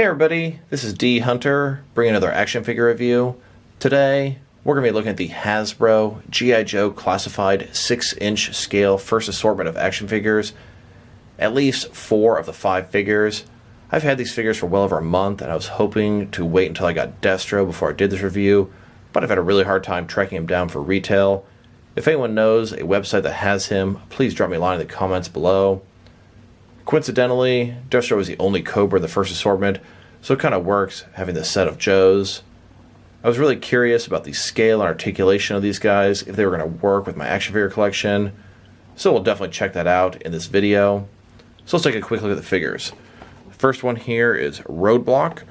Hey everybody, this is D Hunter, bringing another action figure review. Today, we're going to be looking at the Hasbro G.I. Joe classified 6-inch scale first assortment of action figures. At least 4 of the 5 figures. I've had these figures for well over a month, and I was hoping to wait until I got Destro before I did this review, but I've had a really hard time tracking him down for retail. If anyone knows a website that has him, please drop me a line in the comments below. Coincidentally, Destro was the only Cobra in the first assortment, so it kind of works having this set of Joes. I was really curious about the scale and articulation of these guys, if they were going to work with my action figure collection, so we'll definitely check that out in this video. So let's take a quick look at the figures. The first one here is Roadblock.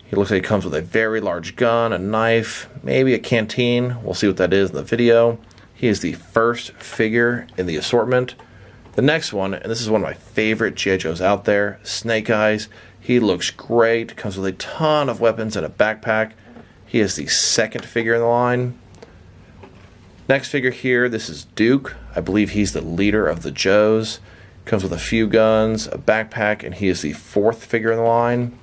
He looks like he comes with a very large gun, a knife, maybe a canteen. We'll see what that is in the video. He is the first figure in the assortment. The next one, and this is one of my favorite G.I. Joes out there, Snake Eyes. He looks great, comes with a ton of weapons and a backpack. He is the second figure in the line. Next figure here, this is Duke. I believe he's the leader of the Joes. Comes with a few guns, a backpack, and he is the 4th figure in the line.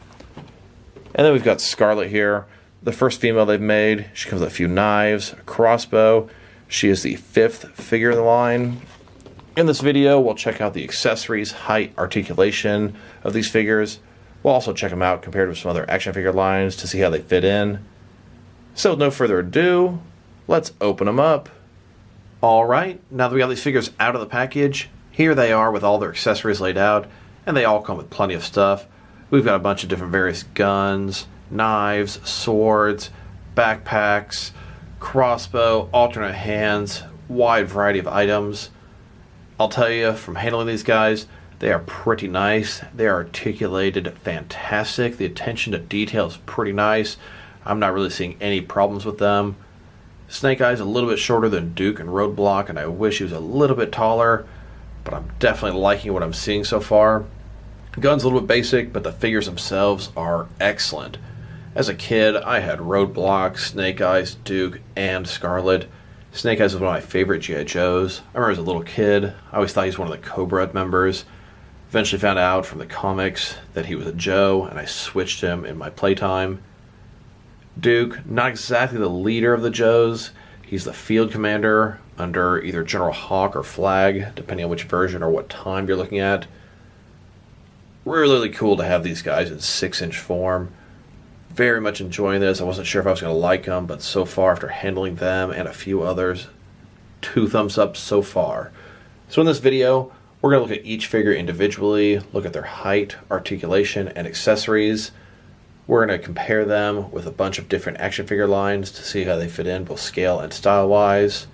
And then we've got Scarlet here, the first female they've made. She comes with a few knives, a crossbow. She is the 5th figure in the line. In this video, we'll check out the accessories, height, articulation of these figures. We'll also check them out compared with some other action figure lines to see how they fit in. So with no further ado, let's open them up. Alright, now that we got these figures out of the package, here they are with all their accessories laid out, and they all come with plenty of stuff. We've got a bunch of different various guns, knives, swords, backpacks, crossbow, alternate hands, wide variety of items. I'll tell you, from handling these guys, they are pretty nice. They are articulated fantastic. The attention to detail is pretty nice. I'm not really seeing any problems with them. Snake Eyes a little bit shorter than Duke and Roadblock, and I wish he was a little bit taller, but I'm definitely liking what I'm seeing so far. The gun's a little bit basic, but the figures themselves are excellent. As a kid, I had Roadblock, Snake Eyes, Duke, and Scarlet. Snake Eyes was one of my favorite G.I. Joes. I remember as a little kid, I always thought he was one of the Cobra members. Eventually found out from the comics that he was a Joe, and I switched him in my playtime. Duke, not exactly the leader of the Joes. He's the field commander under either General Hawk or Flag, depending on which version or what time you're looking at. Really cool to have these guys in 6-inch form. Very much enjoying this. I wasn't sure if I was going to like them, but so far, after handling them and a few others, 2 thumbs up so far. So in this video, we're going to look at each figure individually, look at their height, articulation, and accessories. We're going to compare them with a bunch of different action figure lines to see how they fit in both scale and style-wise.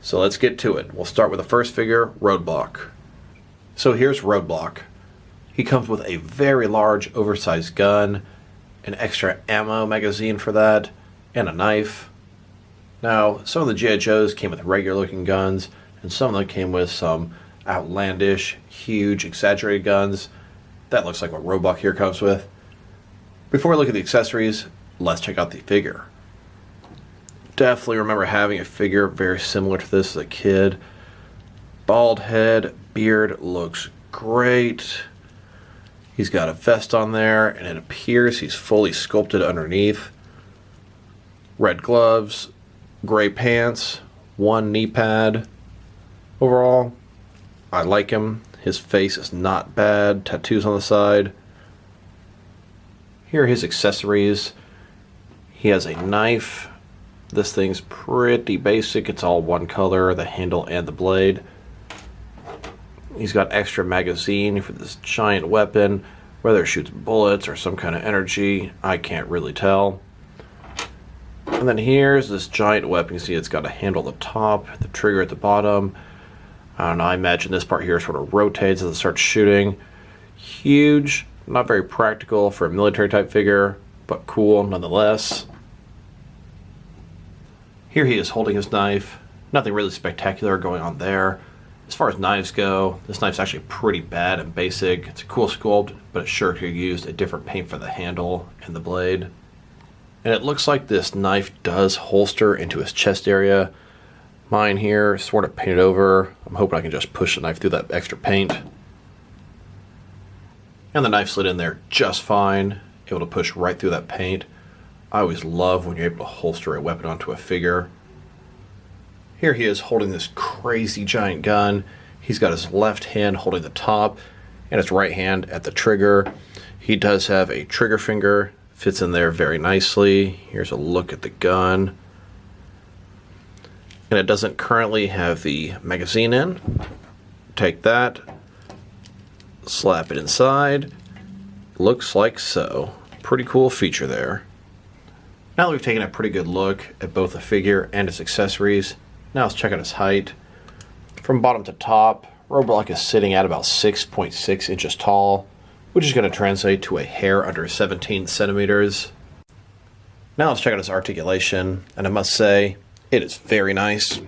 So let's get to it. We'll start with the first figure, Roadblock. So here's Roadblock. He comes with a very large, oversized gun, an extra ammo magazine for that, and a knife. Now, some of the G.I. Joes came with regular looking guns, and some of them came with some outlandish, huge, exaggerated guns. That looks like what Roadblock here comes with. Before we look at the accessories, let's check out the figure. Definitely remember having a figure very similar to this as a kid. Bald head, beard looks great. He's got a vest on there, and it appears he's fully sculpted underneath. Red gloves, gray pants, 1 knee pad. Overall, I like him. His face is not bad. Tattoos on the side. Here are his accessories. He has a knife. This thing's pretty basic. It's all one color, the handle and the blade. He's got extra magazine for this giant weapon. Whether it shoots bullets or some kind of energy, I can't really tell. And then here's this giant weapon. You see it's got a handle at the top, the trigger at the bottom. I don't know, I imagine this part here sort of rotates as it starts shooting. Huge, not very practical for a military type figure, but cool nonetheless. Here he is holding his knife. Nothing really spectacular going on there. As far as knives go, this knife's actually pretty bad and basic. It's a cool sculpt, but it sure could have used a different paint for the handle and the blade. And it looks like this knife does holster into his chest area. Mine here sort of painted over. I'm hoping I can just push the knife through that extra paint. And the knife slid in there just fine. able to push right through that paint. I always love when you're able to holster a weapon onto a figure. Here he is holding this crazy giant gun. He's got his left hand holding the top and his right hand at the trigger. He does have a trigger finger, fits in there very nicely. Here's a look at the gun. And it doesn't currently have the magazine in. Take that, slap it inside. Looks like so. Pretty cool feature there. Now that we've taken a pretty good look at both the figure and its accessories, now let's check out his height. From bottom to top, Roadblock is sitting at about 6.6 inches tall, which is going to translate to a hair under 17 centimeters. Now let's check out his articulation, and I must say, it is very nice.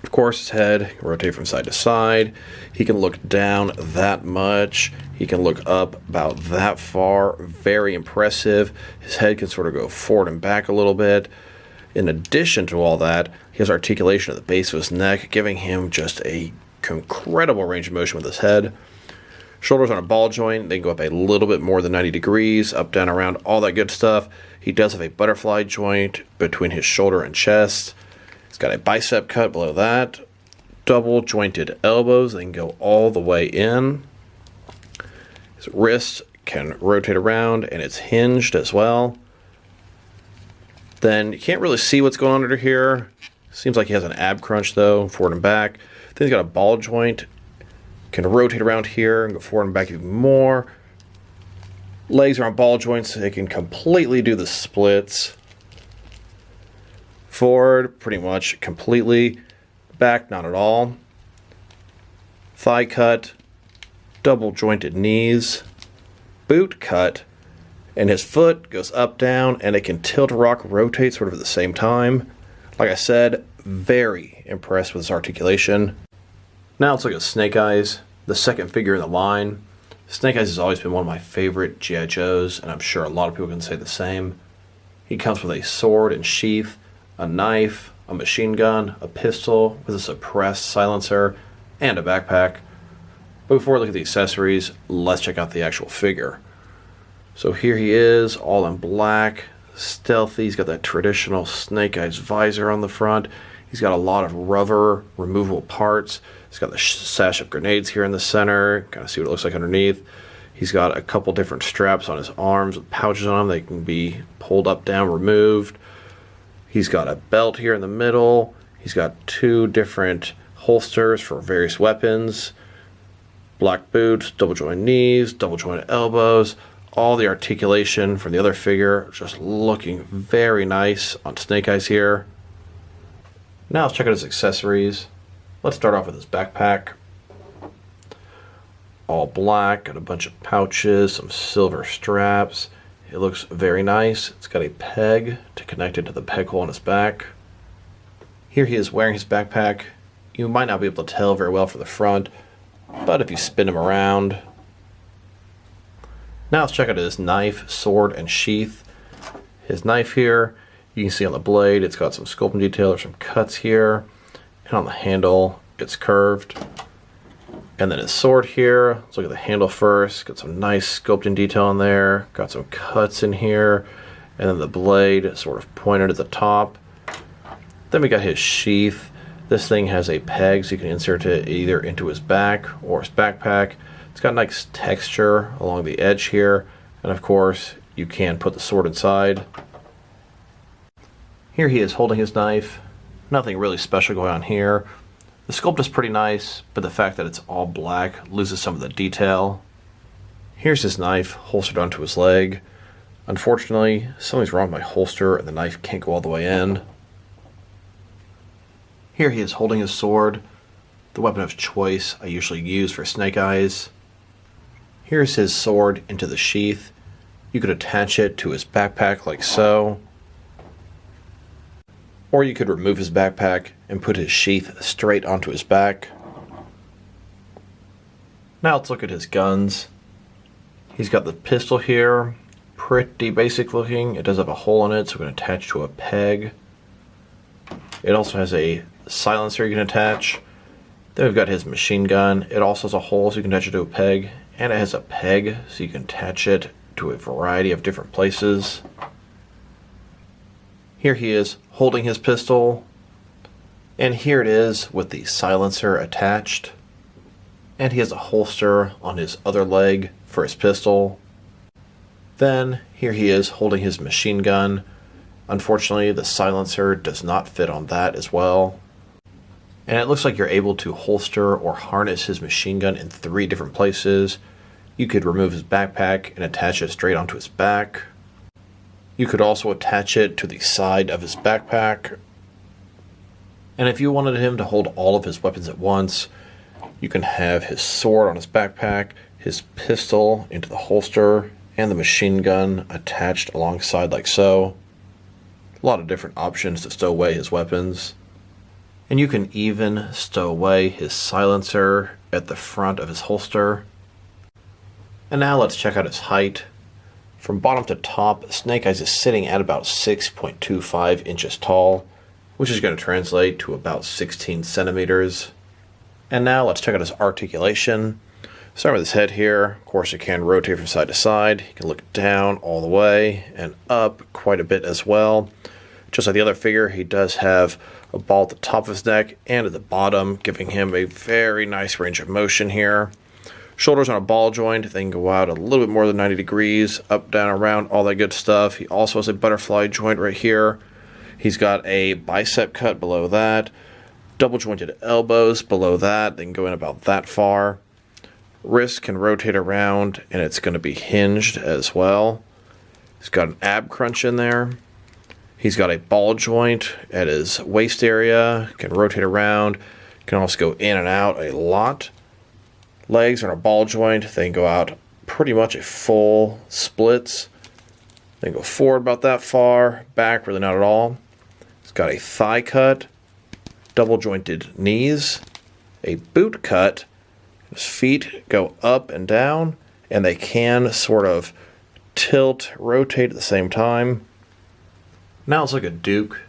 Of course, his head can rotate from side to side. He can look down that much. He can look up about that far. Very impressive. His head can sort of go forward and back a little bit. In addition to all that, he has articulation at the base of his neck, giving him just a incredible range of motion with his head. Shoulders on a ball joint. They can go up a little bit more than 90 degrees, up, down, around, all that good stuff. He does have a butterfly joint between his shoulder and chest. He's got a bicep cut below that. Double jointed elbows. They can go all the way in. His wrist can rotate around, and it's hinged as well. Then you can't really see what's going on under here. Seems like he has an ab crunch though, forward and back. Then he's got a ball joint. Can rotate around here and go forward and back even more. Legs are on ball joints, so they can completely do the splits. Forward, pretty much completely. Back, not at all. Thigh cut. Double jointed knees. Boot cut. And his foot goes up, down, and it can tilt, rock, rotate sort of at the same time. Like I said, very impressed with his articulation. Now let's look at Snake Eyes, the second figure in the line. Snake Eyes has always been one of my favorite G.I. Joes, and I'm sure a lot of people can say the same. He comes with a sword and sheath, a knife, a machine gun, a pistol with a suppressed silencer, and a backpack. But before we look at the accessories, let's check out the actual figure. So here he is, all in black, stealthy. He's got that traditional Snake Eyes visor on the front. He's got a lot of rubber, removable parts. He's got the sash of grenades here in the center. Kind of see what it looks like underneath. He's got a couple different straps on his arms with pouches on them. They can be pulled up, down, removed. He's got a belt here in the middle. He's got two different holsters for various weapons. Black boots, double jointed knees, double jointed elbows. All the articulation from the other figure just looking very nice on Snake Eyes here. Now let's check out his accessories. Let's start off with his backpack. All black, got a bunch of pouches, some silver straps. It looks very nice. It's got a peg to connect it to the peg hole on his back. Here he is wearing his backpack. You might not be able to tell very well from the front, but if you spin him around. Now let's check out his knife, sword, and sheath. His knife here, you can see on the blade, it's got some sculpting detail. There's some cuts here. And on the handle, it's curved. And then his sword here, let's look at the handle first. Got some nice sculpting detail in there. Got some cuts in here. And then the blade sort of pointed at the top. Then we got his sheath. This thing has a peg, so you can insert it either into his back or his backpack. It's got nice texture along the edge here. And of course, you can put the sword inside. Here he is holding his knife. Nothing really special going on here. The sculpt is pretty nice, but the fact that it's all black loses some of the detail. Here's his knife holstered onto his leg. Unfortunately, something's wrong with my holster and the knife can't go all the way in. Here he is holding his sword, the weapon of choice I usually use for Snake Eyes. Here's his sword into the sheath. You could attach it to his backpack like so. Or you could remove his backpack and put his sheath straight onto his back. Now let's look at his guns. He's got the pistol here, pretty basic looking. It does have a hole in it, so we can attach to a peg. It also has a silencer you can attach. Then we've got his machine gun. It also has a hole so you can attach it to a peg. And it has a peg so you can attach it to a variety of different places. Here he is holding his pistol, and here it is with the silencer attached, and he has a holster on his other leg for his pistol. Then here he is holding his machine gun. Unfortunately, the silencer does not fit on that as well. And it looks like you're able to holster or harness his machine gun in 3 different places. You could remove his backpack and attach it straight onto his back. You could also attach it to the side of his backpack. And if you wanted him to hold all of his weapons at once, you can have his sword on his backpack, his pistol into the holster, and the machine gun attached alongside like so. A lot of different options to stow away his weapons. And you can even stow away his silencer at the front of his holster. And now let's check out his height. From bottom to top, Snake Eyes is sitting at about 6.25 inches tall, which is going to translate to about 16 centimeters. And now let's check out his articulation. Starting with his head here, of course it can rotate from side to side. You can look down all the way and up quite a bit as well. Just like the other figure, he does have a ball at the top of his neck and at the bottom, giving him a very nice range of motion here. Shoulders on a ball joint, they can go out a little bit more than 90 degrees, up, down, around, all that good stuff. He also has a butterfly joint right here. He's got a bicep cut below that, double jointed elbows below that, they can go in about that far. Wrist can rotate around and it's going to be hinged as well. He's got an ab crunch in there. He's got a ball joint at his waist area, can rotate around, can also go in and out a lot. Legs are a ball joint, they can go out pretty much a full splits. They can go forward about that far, back really not at all. He's got a thigh cut, double jointed knees, a boot cut. His feet go up and down, and they can sort of tilt, rotate at the same time. Now let's look at Duke.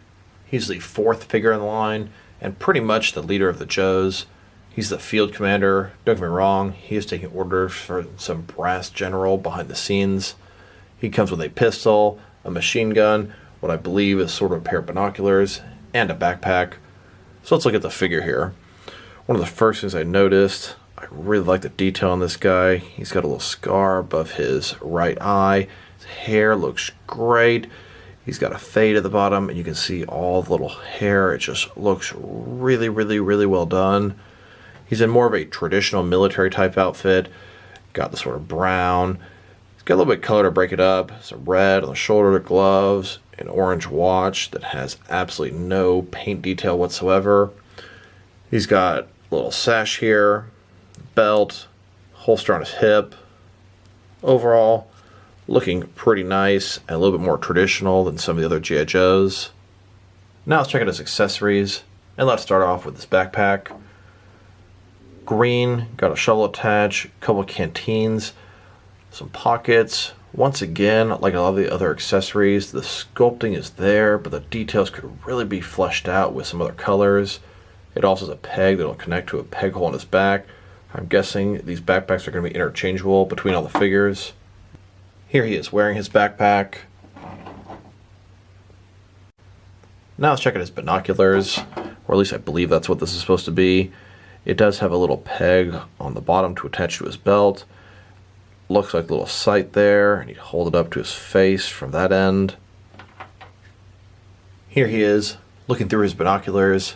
He's the 4th figure in the line, and pretty much the leader of the Joes. He's the field commander. Don't get me wrong, he is taking orders for some brass general behind the scenes. He comes with a pistol, a machine gun, what I believe is sort of a pair of binoculars, and a backpack. So let's look at the figure here. One of the first things I noticed, I really like the detail on this guy. He's got a little scar above his right eye. His hair looks great. He's got a fade at the bottom, and you can see all the little hair. It just looks really, really, really well done. He's in more of a traditional military type outfit. Got the sort of brown. He's got a little bit of color to break it up. Some red on the shoulder gloves, an orange watch that has absolutely no paint detail whatsoever. He's got a little sash here, belt, holster on his hip. Overall, looking pretty nice and a little bit more traditional than some of the other G.I. Joes. Now let's check out his accessories, and let's start off with his backpack. Green, got a shovel attached, a couple of canteens, some pockets. Once again, like a lot of the other accessories, the sculpting is there, but the details could really be fleshed out with some other colors. It also has a peg that will connect to a peg hole in his back. I'm guessing these backpacks are going to be interchangeable between all the figures. Here he is wearing his backpack. Now let's check out his binoculars, or at least I believe that's what this is supposed to be. It does have a little peg on the bottom to attach to his belt. Looks like a little sight there, and he'd hold it up to his face from that end. Here he is, looking through his binoculars,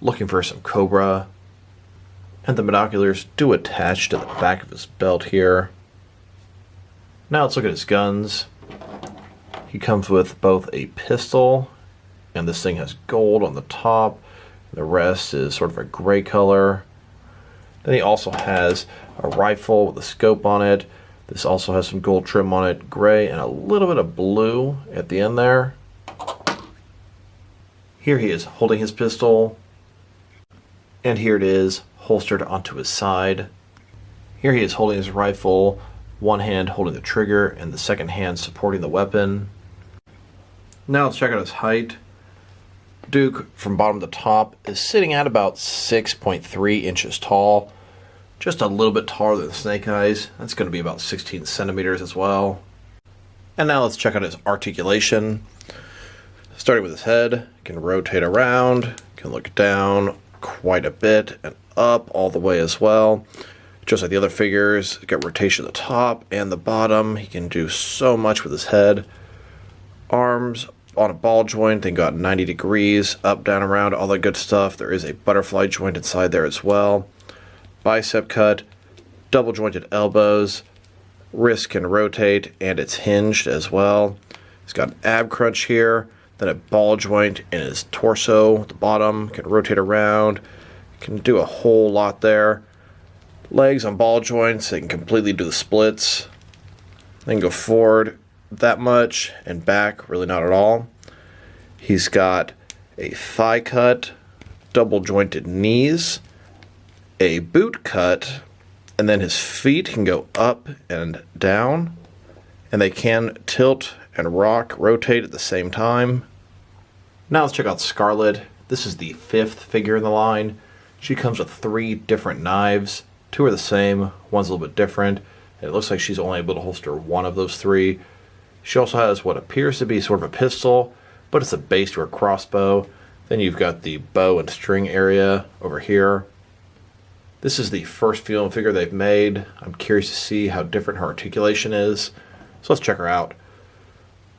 looking for some cobra. And the binoculars do attach to the back of his belt here. Now let's look at his guns. He comes with both a pistol, and this thing has gold on the top. The rest is sort of a gray color. Then he also has a rifle with a scope on it. This also has some gold trim on it, gray, and a little bit of blue at the end there. Here he is holding his pistol, and here it is holstered onto his side. Here he is holding his rifle, one hand holding the trigger and the second hand supporting the weapon. Now let's check out his height. Duke, from bottom to top, is sitting at about 6.3 inches tall. Just a little bit taller than Snake Eyes. That's going to be about 16 centimeters as well. And now let's check out his articulation. Starting with his head, can rotate around, can look down quite a bit and up all the way as well. Just like the other figures, got rotation at the top and the bottom. He can do so much with his head. Arms on a ball joint, then got 90 degrees, up, down, around, all that good stuff. There is a butterfly joint inside there as well. Bicep cut, double jointed elbows, wrist can rotate, and it's hinged as well. He's got an ab crunch here, then a ball joint in his torso, the bottom, can rotate around, can do a whole lot there. Legs on ball joints, they can completely do the splits. Then go forward that much and back really not at all. He's got a thigh cut, double jointed knees, a boot cut, and then his feet can go up and down, and they can tilt and rock, rotate at the same time. Now let's check out Scarlet. This is the 5th figure in the line. She comes with 3 different knives. 2 are the same, one's a little bit different. And it looks like she's only able to holster one of those 3. She also has what appears to be sort of a pistol, but it's a base to her crossbow. Then you've got the bow and string area over here. This is the first female figure they've made. I'm curious to see how different her articulation is. So let's check her out.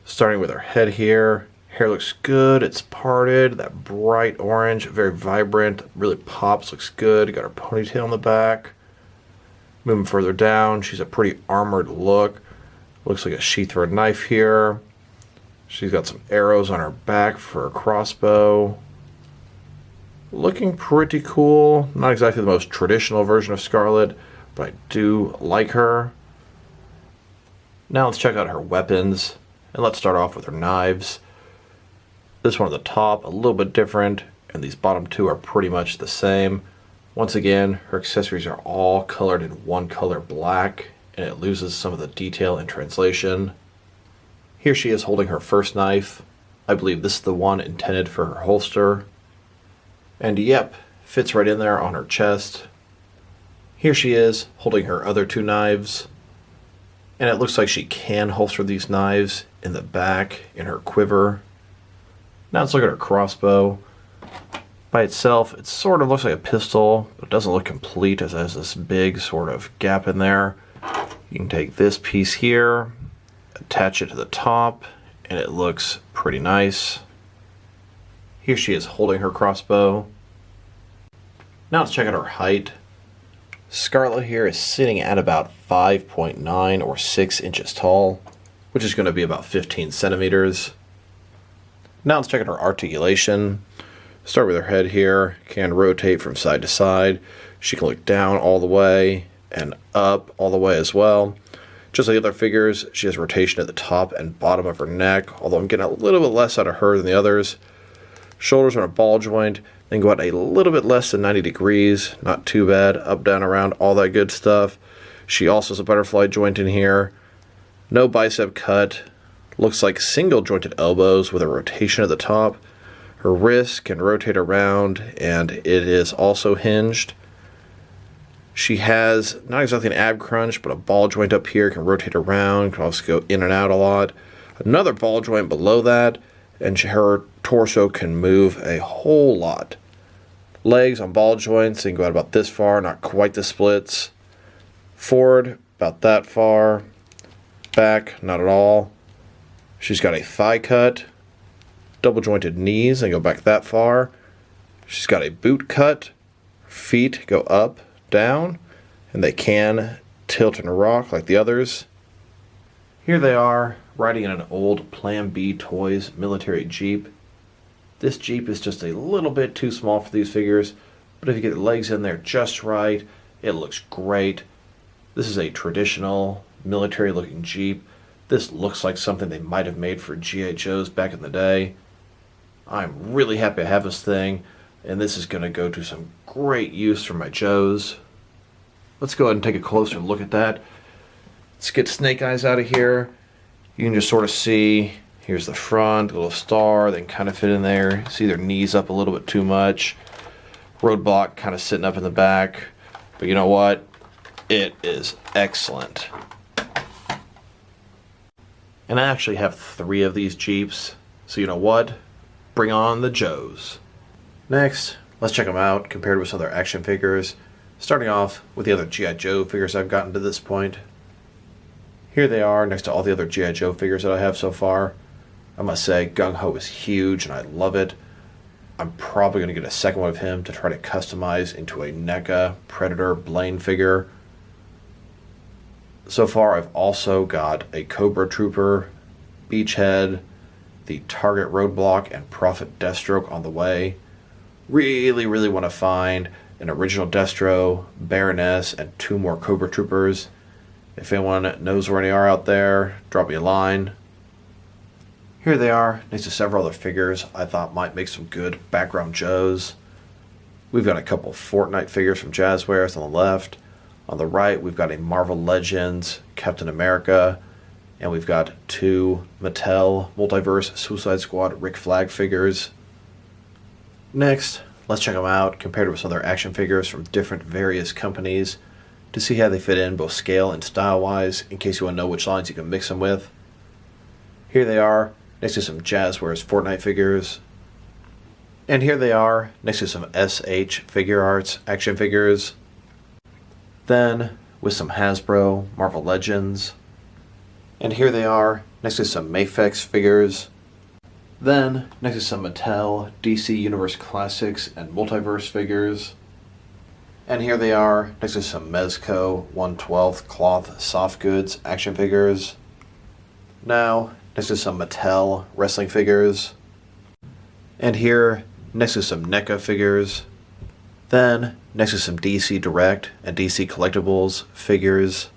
Starting with her head here. Hair looks good, it's parted, that bright orange, very vibrant, really pops, looks good. Got her ponytail in the back. Moving further down, she's a pretty armored look. Looks like a sheath for a knife here. She's got some arrows on her back for a crossbow. Looking pretty cool. Not exactly the most traditional version of Scarlet, but I do like her. Now let's check out her weapons, and let's start off with her knives. This one at the top, a little bit different, and these bottom 2 are pretty much the same. Once again, her accessories are all colored in one color black, and it loses some of the detail in translation. Here she is holding her first knife. I believe this is the one intended for her holster. And yep, fits right in there on her chest. Here she is holding her other 2 knives. And it looks like she can holster these knives in the back in her quiver. Now let's look at her crossbow. By itself, it sort of looks like a pistol, but it doesn't look complete as it has this big sort of gap in there. You can take this piece here, attach it to the top, and it looks pretty nice. Here she is holding her crossbow. Now let's check out her height. Scarlet here is sitting at about 5.9 or 6 inches tall, which is going to be about 15 centimeters. Now let's check out her articulation. Start with her head here, can rotate from side to side. She can look down all the way and up all the way as well. Just like the other figures, she has rotation at the top and bottom of her neck, although I'm getting a little bit less out of her than the others. Shoulders on a ball joint, then go out a little bit less than 90 degrees, not too bad, up, down, around, all that good stuff. She also has a butterfly joint in here. No bicep cut. Looks like single jointed elbows with a rotation at the top. Her wrist can rotate around, and it is also hinged. She has not exactly an ab crunch, but a ball joint up here, can rotate around, can also go in and out a lot. Another ball joint below that, and her torso can move a whole lot. Legs on ball joints, they can go out about this far, not quite the splits. Forward, about that far. Back, not at all. She's got a thigh cut. Double jointed knees, and go back that far. She's got a boot cut. Feet go up, down, and they can tilt and rock like the others. Here they are, riding in an old Plan B Toys military Jeep. This Jeep is just a little bit too small for these figures, but if you get the legs in there just right, it looks great. This is a traditional military looking Jeep. This looks like something they might have made for G.I. Joes back in the day. I'm really happy to have this thing, and this is going to go to some great use for my Joes. Let's go ahead and take a closer look at that. Let's get Snake Eyes out of here. You can just sort of see, here's the front, a little star, they can kind of fit in there. See their knees up a little bit too much. Roadblock kind of sitting up in the back. But you know what? It is excellent. And I actually have 3 of these Jeeps, so you know what? Bring on the Joes. Next, let's check them out compared with some other action figures, starting off with the other G.I. Joe figures I've gotten to this point. Here they are next to all the other G.I. Joe figures that I have so far. I must say, Gung Ho is huge and I love it. I'm probably going to get a second one of him to try to customize into a NECA Predator Blaine figure. So far, I've also got a Cobra Trooper, Beachhead, the Target Roadblock, and Prophet Deathstroke on the way. Really want to find an original Destro, Baroness, and 2 more Cobra Troopers. If anyone knows where they are out there, drop me a line. Here they are, next to several other figures I thought might make some good background Joes. We've got a couple Fortnite figures from Jazzwares on the left. On the right, we've got a Marvel Legends Captain America, and we've got 2 Mattel Multiverse Suicide Squad Rick Flag figures. Next, let's check them out compared with some other action figures from different various companies to see how they fit in both scale and style-wise, in case you want to know which lines you can mix them with. Here they are, next to some Jazzwares Fortnite figures. And here they are, next to some SH Figure Arts action figures. Then, with some Hasbro Marvel Legends. And here they are, next to some Mafex figures. Then, next to some Mattel DC Universe Classics and Multiverse figures. And here they are, next to some Mezco 1/12 cloth soft goods action figures. Now, next to some Mattel wrestling figures. And here, next to some NECA figures. Then, next to some DC Direct and DC Collectibles figures.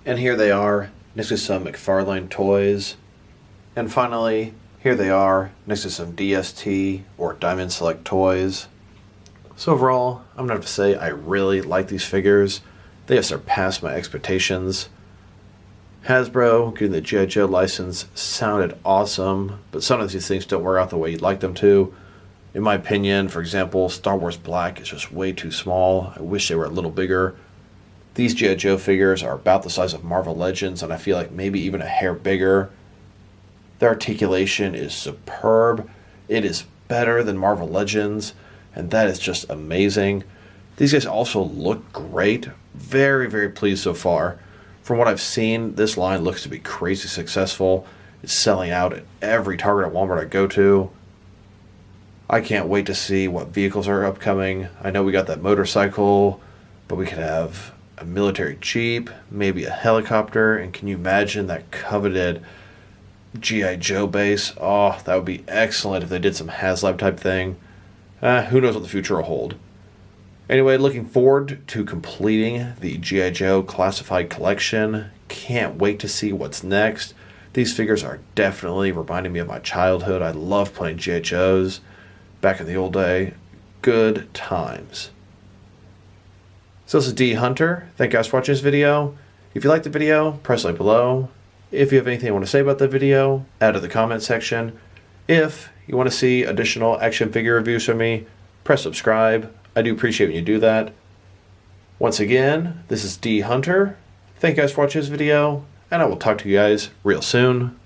And here they are, next to some McFarlane toys. And finally, here they are, next to some DST or Diamond Select toys. So overall, I'm going to have to say I really like these figures. They have surpassed my expectations. Hasbro, getting the G.I. Joe license, sounded awesome, but sometimes these things don't work out the way you'd like them to. In my opinion, for example, Star Wars Black is just way too small. I wish they were a little bigger. These G.I. Joe figures are about the size of Marvel Legends, and I feel like maybe even a hair bigger. Their articulation is superb. It is better than Marvel Legends, and that is just amazing. These guys also look great. Very pleased so far. From what I've seen, this line looks to be crazy successful. It's selling out at every Target at Walmart I go to. I can't wait to see what vehicles are upcoming. I know we got that motorcycle, but we could have a military Jeep, maybe a helicopter, and can you imagine that coveted G.I. Joe base? Oh, that would be excellent if they did some HasLab type thing. Who knows what the future will hold. Anyway, looking forward to completing the G.I. Joe Classified Collection. Can't wait to see what's next. These figures are definitely reminding me of my childhood. I love playing G.I. Joes. Back in the old day, good times. So this is D Hunter. Thank you guys for watching this video. If you liked the video, press like below. If you have anything you want to say about the video, add to the comment section. If you want to see additional action figure reviews from me, press subscribe. I do appreciate when you do that. Once again, this is D Hunter. Thank you guys for watching this video, and I will talk to you guys real soon.